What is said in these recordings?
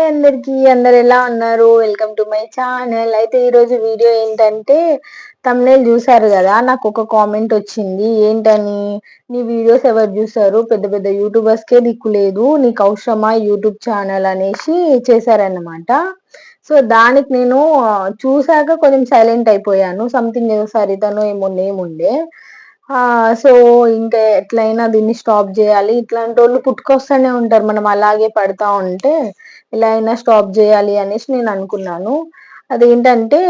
అందరికి అందరు ఎలా ఉన్నారు? Welcome to my channel. అయితే ఈరోజు వీడియో ఏంటంటే తమ్నేల్ చూసారు కదా, నాకు ఒక కామెంట్ వచ్చింది. ఏంటని, నీ వీడియోస్ ఎవరు చూసారు? పెద్ద పెద్ద యూట్యూబర్స్కే దిక్కు లేదు, నీకు అవసరమా యూట్యూబ్ ఛానల్ అనేసి చేశారన్నమాట. సో దానికి నేను చూసాక కొంచెం సైలెంట్ అయిపోయాను. సంథింగ్ ఏదో సరితను ఏమో నేమ్ ఉండే. సో ఇంకా ఎట్లయినా దీన్ని స్టాప్ చేయాలి. ఇట్లాంటి వాళ్ళు పుట్టుకొస్తూనే ఉంటారు, మనం అలాగే పడతా ఉంటే ఎలా అయినా స్టాప్ చేయాలి అనేసి నేను అనుకున్నాను. అదేంటంటే,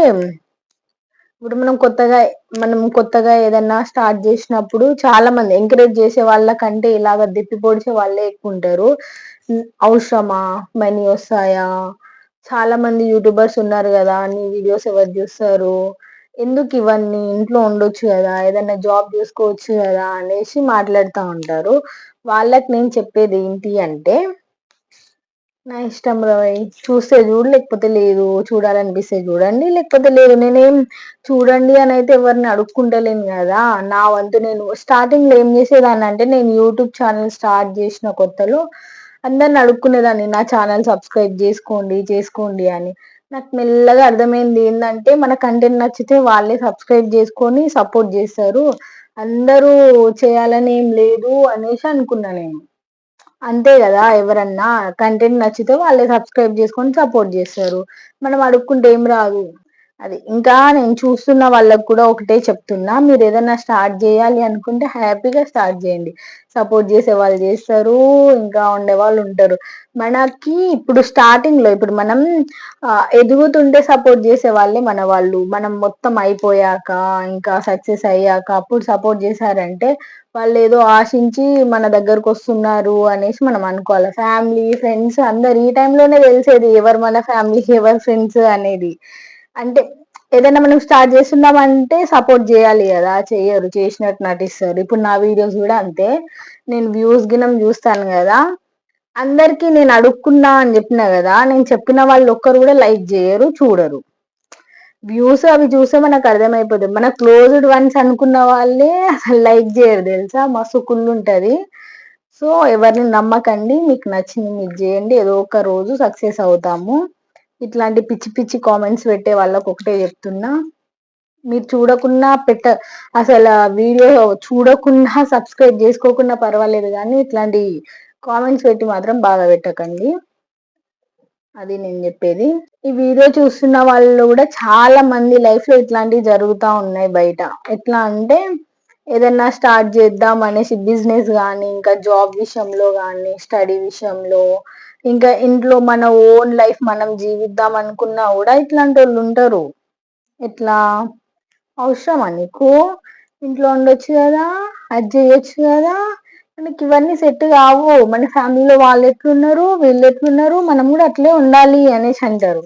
ఇప్పుడు మనం కొత్తగా ఏదన్నా స్టార్ట్ చేసినప్పుడు చాలా మంది ఎంకరేజ్ చేసే వాళ్ళకంటే ఇలాగ దిప్పి పొడిచే వాళ్ళే ఎక్కువ ఉంటారు. అవసరమా, మనీ వస్తాయా, చాలా మంది యూట్యూబర్స్ ఉన్నారు కదా, నీ వీడియోస్ ఎవరు చూస్తారు, ఎందుకు ఇవన్నీ, ఇంట్లో ఉండొచ్చు కదా, ఏదైనా జాబ్ చూసుకోవచ్చు కదా అనేసి మాట్లాడుతూ ఉంటారు. వాళ్ళకి నేను చెప్పేది ఏంటి అంటే, నా ఇష్టం రోయ్, చూస్తే చూడు లేకపోతే లేదు, చూడాలనిపిస్తే చూడండి లేకపోతే లేదు. నేనేం చూడండి అని అయితే ఎవరిని అడుక్కుంటలేను కదా. నా వంతు నేను స్టార్టింగ్ లో ఏం చేసేదాన్ని అంటే, నేను యూట్యూబ్ ఛానల్ స్టార్ట్ చేసిన కొత్తలో అందరిని అడుక్కునేదాన్ని, నా ఛానల్ సబ్స్క్రైబ్ చేసుకోండి చేసుకోండి అని. నాకు మెల్లగా అర్థమైంది ఏంటంటే, మన కంటెంట్ నచ్చితే వాళ్ళే సబ్స్క్రైబ్ చేసుకొని సపోర్ట్ చేస్తారు, అందరూ చేయాలని ఏం లేదు అనేసి అనుకున్నా నేను. అంతే కదా, ఎవరన్నా కంటెంట్ నచ్చితే వాళ్ళే సబ్స్క్రైబ్ చేసుకొని సపోర్ట్ చేస్తారు, మనం అడుక్కుంటే ఏం రాదు. అది ఇంకా నేను చూస్తున్న వాళ్ళకి కూడా ఒకటే చెప్తున్నా, మీరు ఏదైనా స్టార్ట్ చేయాలి అనుకుంటే హ్యాపీగా స్టార్ట్ చేయండి. సపోర్ట్ చేసే వాళ్ళు చేస్తారు, ఇంకా ఉండే వాళ్ళు ఉంటారు. మనకి ఇప్పుడు స్టార్టింగ్ లో, ఇప్పుడు మనం ఎదుగుతుంటే సపోర్ట్ చేసే వాళ్ళే మన వాళ్ళు. మనం మొత్తం అయిపోయాక, ఇంకా సక్సెస్ అయ్యాక అప్పుడు సపోర్ట్ చేశారంటే వాళ్ళు ఏదో ఆశించి మన దగ్గరకు వస్తున్నారు అనేసి మనం అనుకోవాలి. ఫ్యామిలీ ఫ్రెండ్స్ అందరు ఈ టైంలోనే తెలిసేది ఎవరు మన ఫ్యామిలీ ఎవరు ఫ్రెండ్స్ అనేది. అంటే ఏదైనా మనం స్టార్ట్ చేస్తున్నామంటే సపోర్ట్ చేయాలి కదా, చెయ్యరు, చేసినట్టు నటిస్తారు. ఇప్పుడు నా వీడియోస్ కూడా అంతే, నేను వ్యూస్ గినం చూస్తాను కదా, అందరికి నేను అడుక్కున్నా అని చెప్పిన కదా, నేను చెప్పిన వాళ్ళు ఒక్కరు కూడా లైక్ చేయరు, చూడరు. వ్యూస్ అవి చూస్తే మనకు అర్థమైపోతుంది. మన క్లోజ్డ్ వన్స్ అనుకున్న వాళ్ళే అసలు లైక్ చేయరు తెలుసా, మస్తు కుళ్ళు ఉంటది. సో ఎవరిని నమ్మకండి, మీకు నచ్చింది మీరు చేయండి, ఏదో ఒక రోజు సక్సెస్ అవుతాము. ఇట్లాంటి పిచ్చి పిచ్చి కామెంట్స్ పెట్టే వాళ్ళకు ఒకటే చెప్తున్నా, మీరు చూడకున్నా అసలు వీడియో చూడకుండా సబ్స్క్రైబ్ చేసుకోకుండా పర్వాలేదు, కానీ ఇట్లాంటి కామెంట్స్ పెట్టి మాత్రం బాగా పెట్టకండి. అది నేను చెప్పేది. ఈ వీడియో చూస్తున్న వాళ్ళు కూడా చాలా మంది లైఫ్ లో ఇట్లాంటివి జరుగుతూ ఉన్నాయి బయట. ఎట్లా అంటే, ఏదన్నా స్టార్ట్ చేద్దాం అనేసి బిజినెస్ కానీ, ఇంకా జాబ్ విషయంలో కానీ, స్టడీ విషయంలో, ఇంకా ఇంట్లో మన ఓన్ లైఫ్ మనం జీవిద్దాం అనుకున్నా కూడా ఇట్లాంటి వాళ్ళు ఉంటారు. ఎట్లా, అవసరమా నీకు, ఇంట్లో ఉండొచ్చు కదా, అది చేయొచ్చు కదా, మనకి ఇవన్నీ సెట్ కావు, మన ఫ్యామిలీలో వాళ్ళు ఎట్లున్నారు వీళ్ళు ఎట్లున్నారు మనం కూడా అట్లే ఉండాలి అనేసి అంటారు.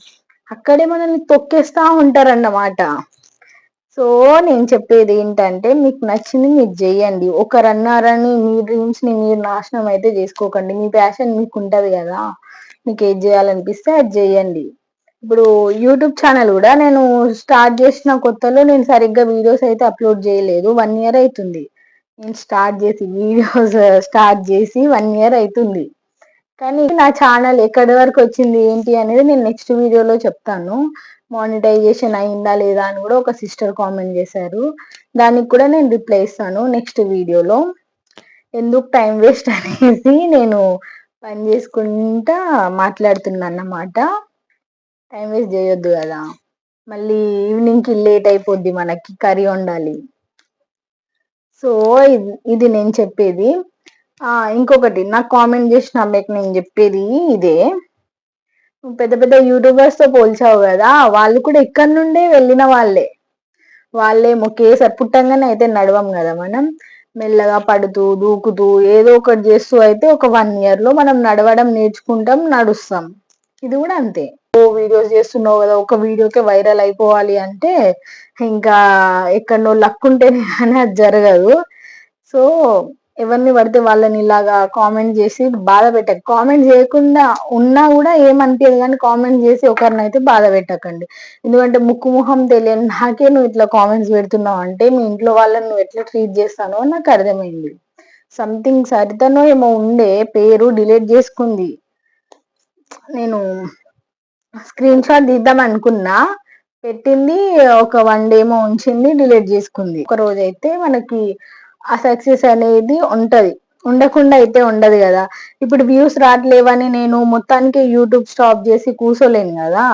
అక్కడే మనల్ని తొక్కేస్తా ఉంటారన్నమాట. సో నేను చెప్పేది ఏంటంటే, మీకు నచ్చింది మీరు చెయ్యండి. ఒకరు అన్నారని మీ డ్రీమ్స్ ని మీరు నాశనం అయితే చేసుకోకండి. మీ ప్యాషన్ మీకు ఉంటది కదా, మీకు ఏది చేయాలనిపిస్తే అది చెయ్యండి. ఇప్పుడు యూట్యూబ్ ఛానల్ కూడా నేను స్టార్ట్ చేసిన కొత్తలో నేను సరిగ్గా వీడియోస్ అయితే అప్లోడ్ చేయలేదు. 1 year అవుతుంది నేను వీడియోస్ స్టార్ట్ చేసి 1 year అవుతుంది. కానీ నా ఛానల్ ఎక్కడి వరకు వచ్చింది ఏంటి అనేది నేను నెక్స్ట్ వీడియోలో చెప్తాను. మానిటైజేషన్ అయిందా లేదా అని కూడా ఒక సిస్టర్ కామెంట్ చేశారు, దానికి కూడా నేను రిప్లై ఇస్తాను నెక్స్ట్ వీడియోలో. ఎందుకు టైం వేస్ట్ అనేసి నేను పని చేసుకుంటా మాట్లాడుతున్నా అన్నమాట. టైం వేస్ట్ చేయొద్దు కదా, మళ్ళీ ఈవినింగ్కి లేట్ అయిపోద్ది, మనకి కర్రీ వండాలి. సో ఇది నేను చెప్పేది. ఇంకొకటి, నాకు కామెంట్ చేసిన అమ్మాయికి నేను చెప్పేది ఇదే, పెద్ద పెద్ద యూట్యూబర్స్ తో పోల్చావు కదా, వాళ్ళు కూడా ఇక్కడ నుండే వెళ్ళిన వాళ్ళేమో ఒకేసారి పుట్టంగానే అయితే నడవం కదా, మనం మెల్లగా పడుతూ దూకుతూ ఏదో ఒకటి చేస్తూ అయితే ఒక 1 year లో మనం నడవడం నేర్చుకుంటాం, నడుస్తాం. ఇది కూడా అంతే. వీడియోస్ చేస్తున్నావు కదా, ఒక వీడియోకే వైరల్ అయిపోవాలి అంటే ఇంకా ఎక్కడనో లక్ ఉంటేనే కానీ అది జరగదు. సో ఎవరిని పడితే వాళ్ళని ఇలాగా కామెంట్ చేసి బాధ పెట్టక, కామెంట్ చేయకుండా ఉన్నా కూడా ఏమనిపించదు, కానీ కామెంట్ చేసి ఒకరిని అయితే బాధ పెట్టకండి. ఎందుకంటే ముక్కు ముఖం తెలియని నాకే నువ్వు ఇట్లా కామెంట్స్ పెడుతున్నావు అంటే, మీ ఇంట్లో వాళ్ళని నువ్వు ఎట్లా ట్రీట్ చేస్తానో నాకు అర్థమైంది. సంథింగ్ సరితనో ఏమో ఉండే పేరు, డిలీట్ చేసుకుంది. నేను స్క్రీన్ షాట్ తీద్దాం అనుకున్నా, పెట్టింది ఒక 1 డే ఏమో ఉంచింది, డిలీట్ చేసుకుంది. ఒక రోజు అయితే మనకి ఆ సక్సెస్ అనేది ఉంటది, ఉండకుండా అయితే ఉండదు కదా. ఇప్పుడు వ్యూస్ రావట్లేవని నేను మొత్తానికి యూట్యూబ్ స్టాప్ చేసి కూర్చోలేను కదా.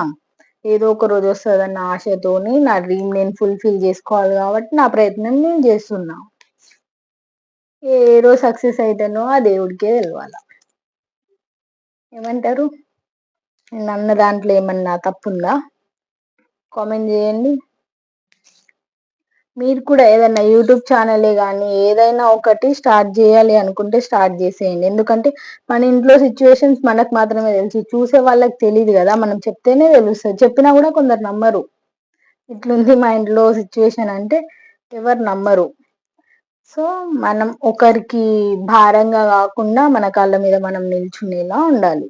ఏదో ఒక రోజు వస్తుందన్న ఆశతోని నా డ్రీమ్ నేను ఫుల్ఫిల్ చేసుకోవాలి కాబట్టి నా ప్రయత్నం నేను చేస్తున్నా. ఏ రోజు సక్సెస్ అయితేనో ఆ దేవుడికే తెలవాల. ఏమంటారు? నన్న దాంట్లో ఏమన్నా తప్పుందా? కామెంట్ చేయండి. మీరు కూడా ఏదైనా యూట్యూబ్ ఛానలే కానీ ఏదైనా ఒకటి స్టార్ట్ చేయాలి అనుకుంటే స్టార్ట్ చేసేయండి. ఎందుకంటే మన ఇంట్లో సిచ్యువేషన్స్ మనకు మాత్రమే తెలుసు, చూసే వాళ్ళకి తెలియదు కదా. మనం చెప్తేనే తెలుస్తుంది, చెప్పినా కూడా కొందరు నమ్మరు. ఇట్లుంది మా ఇంట్లో సిచ్యువేషన్ అంటే ఎవరు నమ్మరు. సో మనం ఒకరికి భారంగా కాకుండా మన కాళ్ళ మీద మనం నిల్చునేలా ఉండాలి.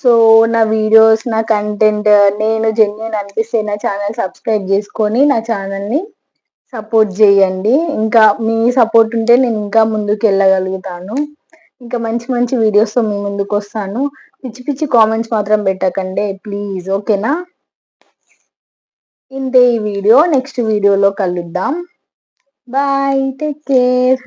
సో నా వీడియోస్, నా కంటెంట్ నేను జెన్యున్ అనిపిస్తే నా ఛానల్ సబ్స్క్రైబ్ చేసుకొని నా ఛానల్ని సపోర్ట్ చేయండి. ఇంకా మీ సపోర్ట్ ఉంటే నేను ఇంకా ముందుకు వెళ్ళగలుగుతాను. ఇంకా మంచి మంచి వీడియోస్తో మీ ముందుకు వస్తాను. పిచ్చి పిచ్చి కామెంట్స్ మాత్రం పెట్టకండి ప్లీజ్, ఓకేనా? ఇంతే ఈ వీడియో, నెక్స్ట్ వీడియోలో కలుద్దాం. Bye, take care.